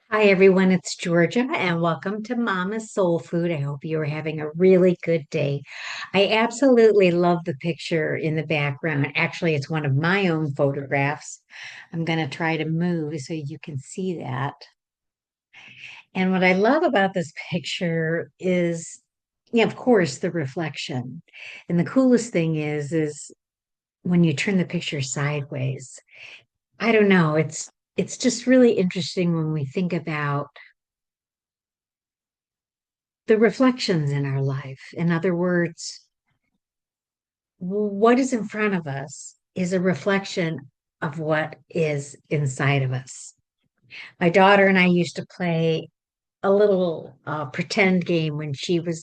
Hi, everyone. It's Georgia, and welcome to Mama's Soul Food. I hope you are having a really good day. I absolutely love the picture in the background. Actually, it's one of my own photographs. I'm going to try to move so you can see that. And what I love about this picture is, yeah, of course, the reflection. And the coolest thing is when you turn the picture sideways. I don't know, it's just really interesting when we think about the reflections in our life. In other words, what is in front of us is a reflection of what is inside of us. My daughter and I used to play a little pretend game when she was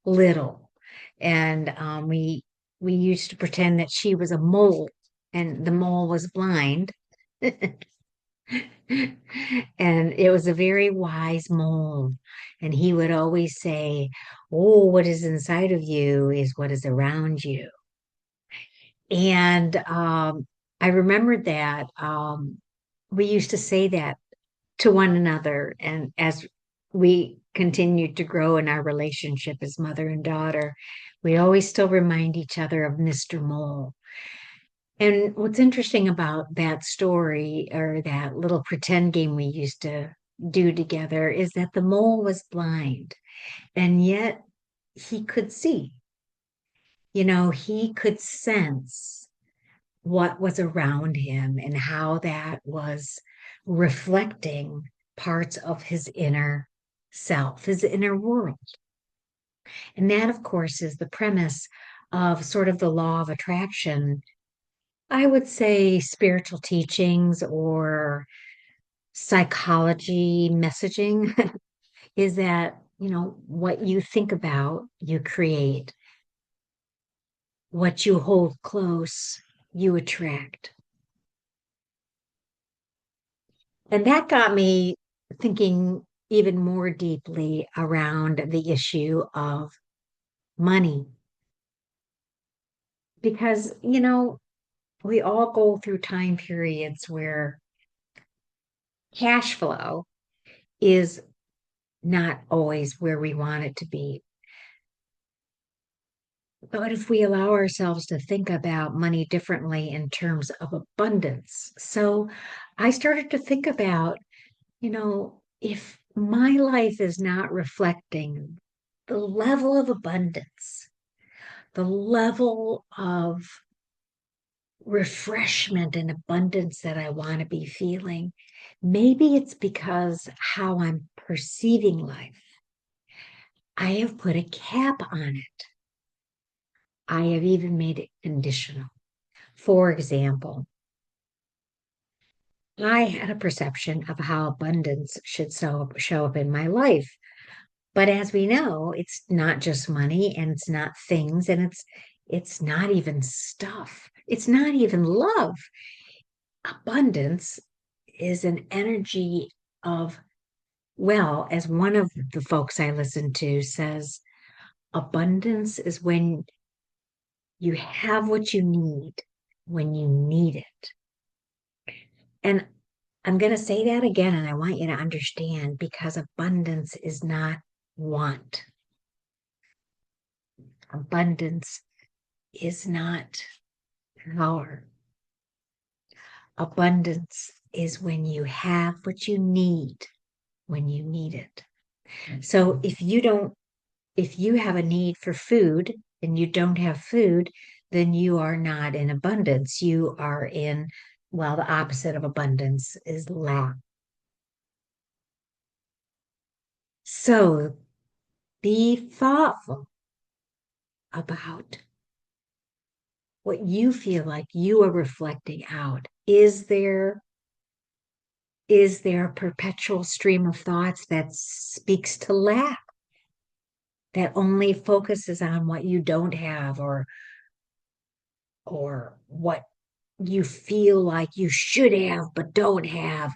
little, and we used to pretend that she was a mole, and the mole was blind. And it was a very wise mole. And he would always say, "Oh, what is inside of you is what is around you." And I remembered that we used to say that to one another. And as we continued to grow in our relationship as mother and daughter, we always still remind each other of Mr. Mole. And what's interesting about that story or that little pretend game we used to do together is that the mole was blind and yet he could see. He could sense what was around him and how that was reflecting parts of his inner self, his inner world. And that, of course, is the premise of sort of the law of attraction. I would say spiritual teachings or psychology messaging is that, what you think about, you create. What you hold close, you attract. And that got me thinking even more deeply around the issue of money. Because, we all go through time periods where cash flow is not always where we want it to be. But if we allow ourselves to think about money differently in terms of abundance, so I started to think about, if my life is not reflecting the level of abundance, the level of refreshment and abundance that I want to be feeling, maybe it's because how I'm perceiving life. I have put a cap on it. I have even made it conditional. For example, I had a perception of how abundance should show up in my life. But as we know, it's not just money and it's not things and it's not even stuff. It's not even love. Abundance is an energy of, well, as one of the folks I listen to says, abundance is when you have what you need when you need it. And I'm going to say that again, and I want you to understand because abundance is not want. Abundance is not power. Abundance is when you have what you need when you need it. So if you have a need for food and you don't have food, then you are not in abundance. You are in, well, the opposite of abundance is lack. So be thoughtful about what you feel like you are reflecting out. Is there a perpetual stream of thoughts that speaks to lack, that only focuses on what you don't have or what you feel like you should have but don't have?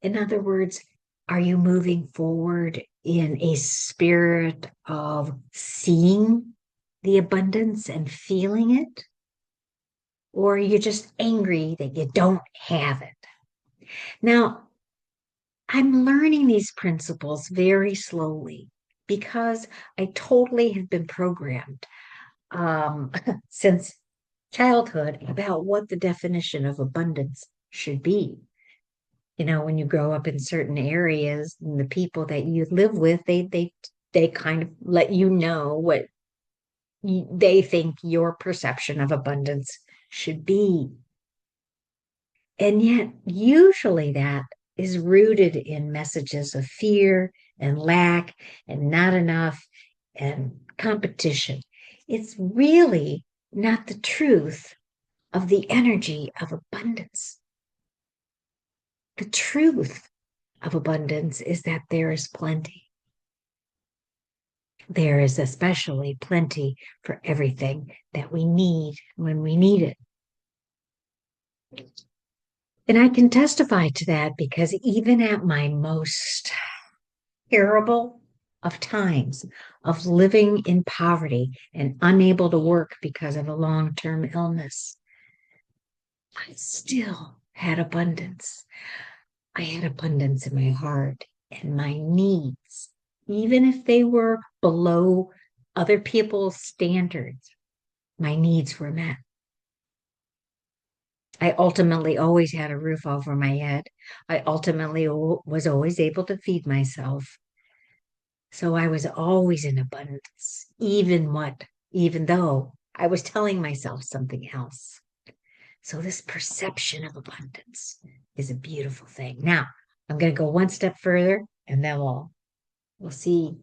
In other words, are you moving forward in a spirit of seeing the abundance and feeling it? Or are you just angry that you don't have it? Now, I'm learning these principles very slowly because I totally have been programmed since childhood about what the definition of abundance should be. You know, when you grow up in certain areas, and the people that you live with, they kind of let you know what they think your perception of abundance should be. And yet, usually that is rooted in messages of fear and lack and not enough and competition. It's really not the truth of the energy of abundance. The truth of abundance is that there is plenty. There is especially plenty for everything that we need when we need it. And I can testify to that because even at my most terrible of times of living in poverty and unable to work because of a long-term illness, I still had abundance. I had abundance in my heart and my needs, even if they were below other people's standards, my needs were met. I ultimately always had a roof over my head. I ultimately was always able to feed myself. So I was always in abundance, even though I was telling myself something else. So this perception of abundance is a beautiful thing. Now, I'm going to go one step further and then we'll see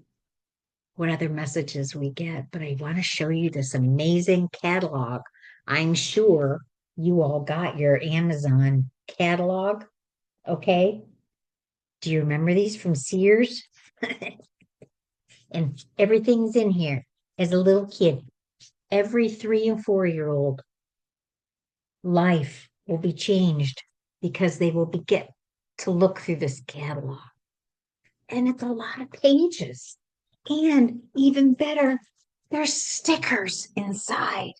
what other messages we get. But I want to show you this amazing catalog. I'm sure you all got your Amazon catalog. Okay. Do you remember these from Sears? And everything's in here. As a little kid, every 3 and 4 year old life will be changed because they will get to look through this catalog. And it's a lot of pages. And even better, there's stickers inside.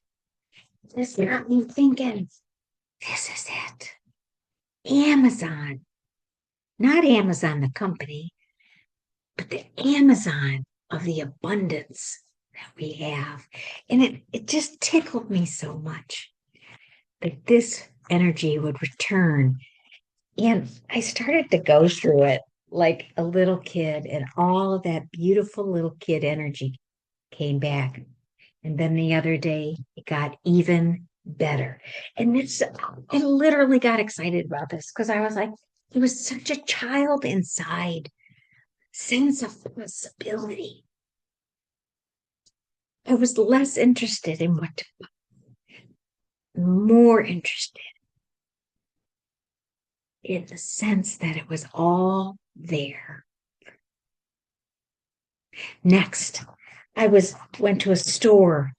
This got me thinking, this is it. Amazon, not Amazon, the company, but the Amazon of the abundance that we have. And it just tickled me so much that this energy would return. And I started to go through it like a little kid, and all of that beautiful little kid energy came back. And then the other day, it got even better. And I literally got excited about this because I was like, it was such a child inside sense of possibility. I was less interested in what to, more interested in the sense that it was all there. Next, went to a store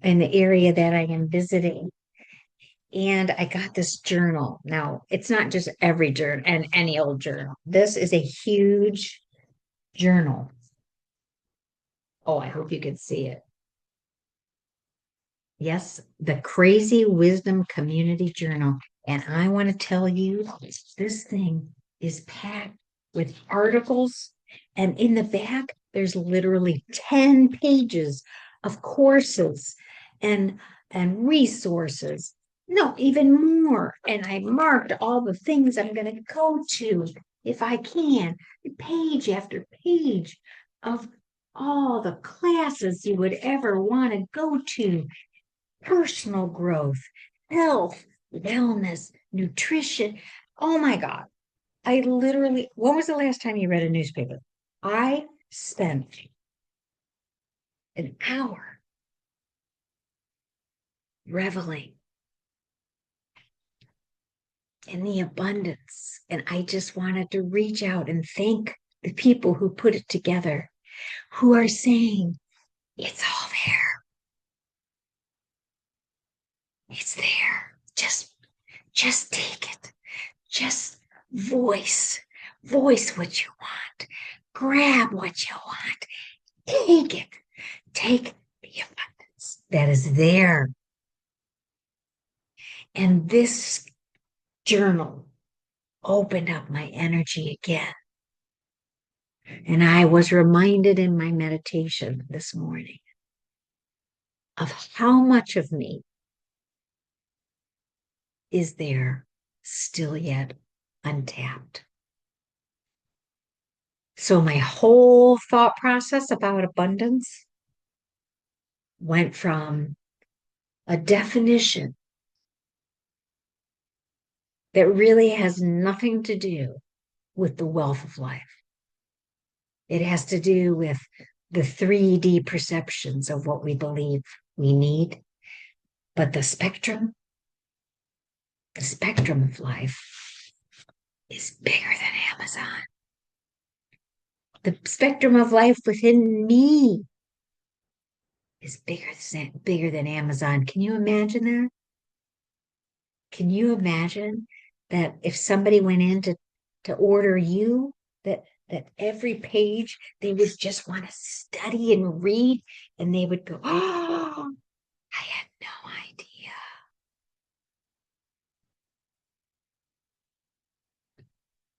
in the area that I am visiting, and I got this journal. Now, it's not just every journal and any old journal. This is a huge journal. Oh, I hope you can see it. Yes, the Crazy Wisdom Community Journal. And I want to tell you, this thing is packed with articles. And in the back, there's literally 10 pages of courses and resources. No, even more. And I marked all the things I'm going to go to if I can, page after page of all the classes you would ever want to go to, personal growth, health, wellness, nutrition. Oh my God. When was the last time you read a newspaper? I spent an hour reveling in the abundance. And I just wanted to reach out and thank the people who put it together, who are saying, it's all there. It's there. Just take it. Just voice what you want. Grab what you want. Take it. Take the abundance that is there. And this journal opened up my energy again. And I was reminded in my meditation this morning of how much of me is there still yet untapped. So my whole thought process about abundance went from a definition that really has nothing to do with the wealth of life. It has to do with the 3D perceptions of what we believe we need. But the spectrum of life is bigger than Amazon. The spectrum of life within me is bigger than Amazon. Can you imagine that? Can you imagine that if somebody went in to order you, that every page they would just want to study and read, and they would go, "Oh, I had no idea."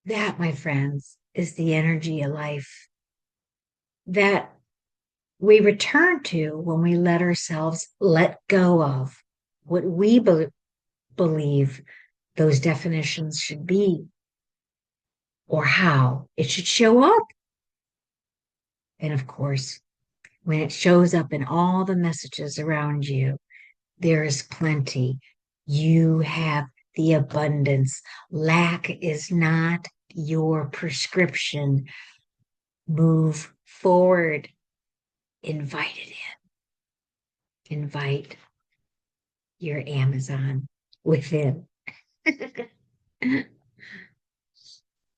That, my friends, is the energy of life that we return to when we let ourselves let go of what we believe those definitions should be or how it should show up. And of course, when it shows up in all the messages around you, there is plenty. You have the abundance. Lack is not your prescription. Move forward. Invite it in. Invite your Amazon within.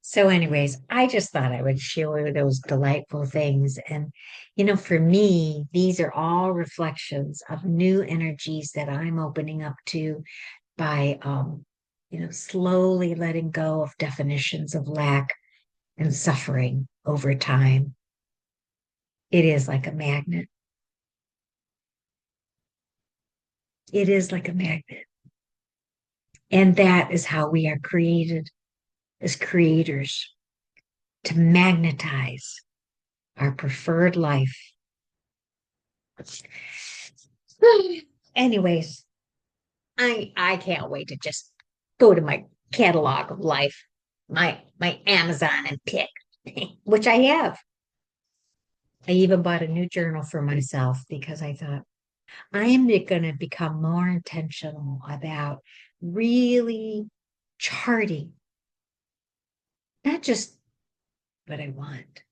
So, anyways, I just thought I would share those delightful things. And, for me, these are all reflections of new energies that I'm opening up to by, slowly letting go of definitions of lack and suffering over time. It is like a magnet. It is like a magnet. And that is how we are created as creators to magnetize our preferred life. Anyways, I can't wait to just go to my catalog of life, my Amazon and pick, which I have. I even bought a new journal for myself because I thought I am going to become more intentional about really charting, not just what I want,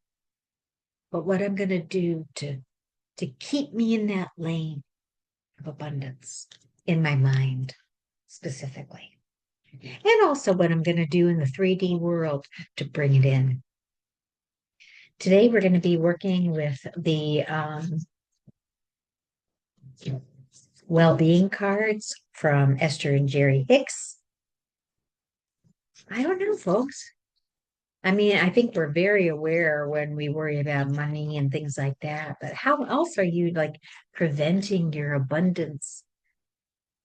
but what I'm going to do to keep me in that lane of abundance in my mind specifically. And also what I'm going to do in the 3D world to bring it in. Today, we're going to be working with the well-being cards from Esther and Jerry Hicks. I don't know, folks. I mean, I think we're very aware when we worry about money and things like that, but how else are you like preventing your abundance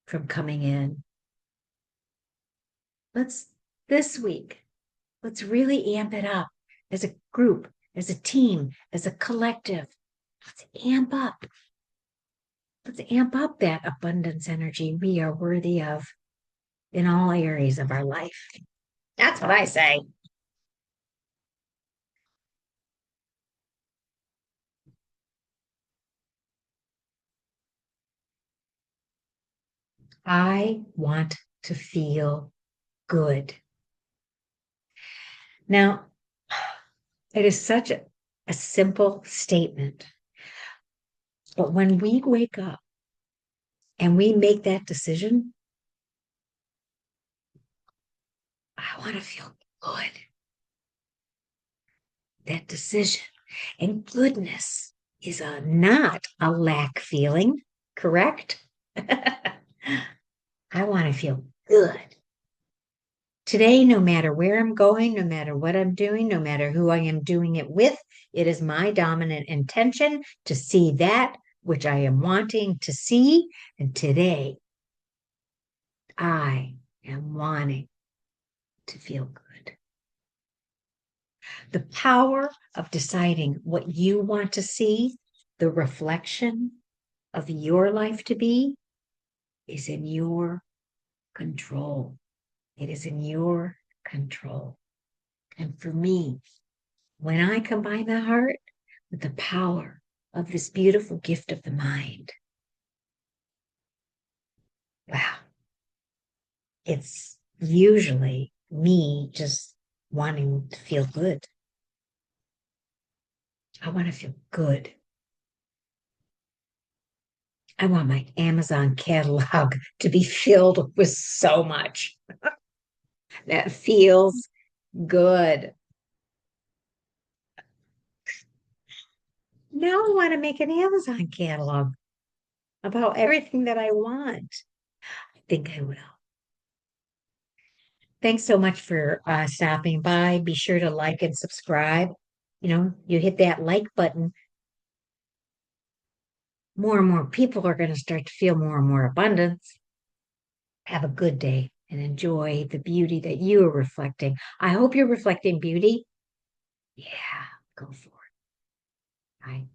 from coming in? This week, let's really amp it up as a group, as a team, as a collective. Let's amp up. Let's amp up that abundance energy we are worthy of in all areas of our life. That's what I say. I want to feel good. Now, it is such a simple statement, but when we wake up and we make that decision, I want to feel good. That decision and goodness is not a lack feeling, correct? I want to feel good. Today, no matter where I'm going, no matter what I'm doing, no matter who I am doing it with, it is my dominant intention to see that which I am wanting to see. And today, I am wanting to feel good. The power of deciding what you want to see, the reflection of your life to be, is in your control. It is in your control. And for me, when I combine the heart with the power of this beautiful gift of the mind, wow, it's usually me just wanting to feel good. I want to feel good. I want my Amazon catalog to be filled with so much that feels good. Now I want to make an Amazon catalog about everything that I want. I think I will. Thanks so much for stopping by. Be sure to like and subscribe. You hit that like button, more and more people are going to start to feel more and more abundance. Have a good day and enjoy the beauty that you are reflecting. I hope you're reflecting beauty. Yeah, go for it. Bye.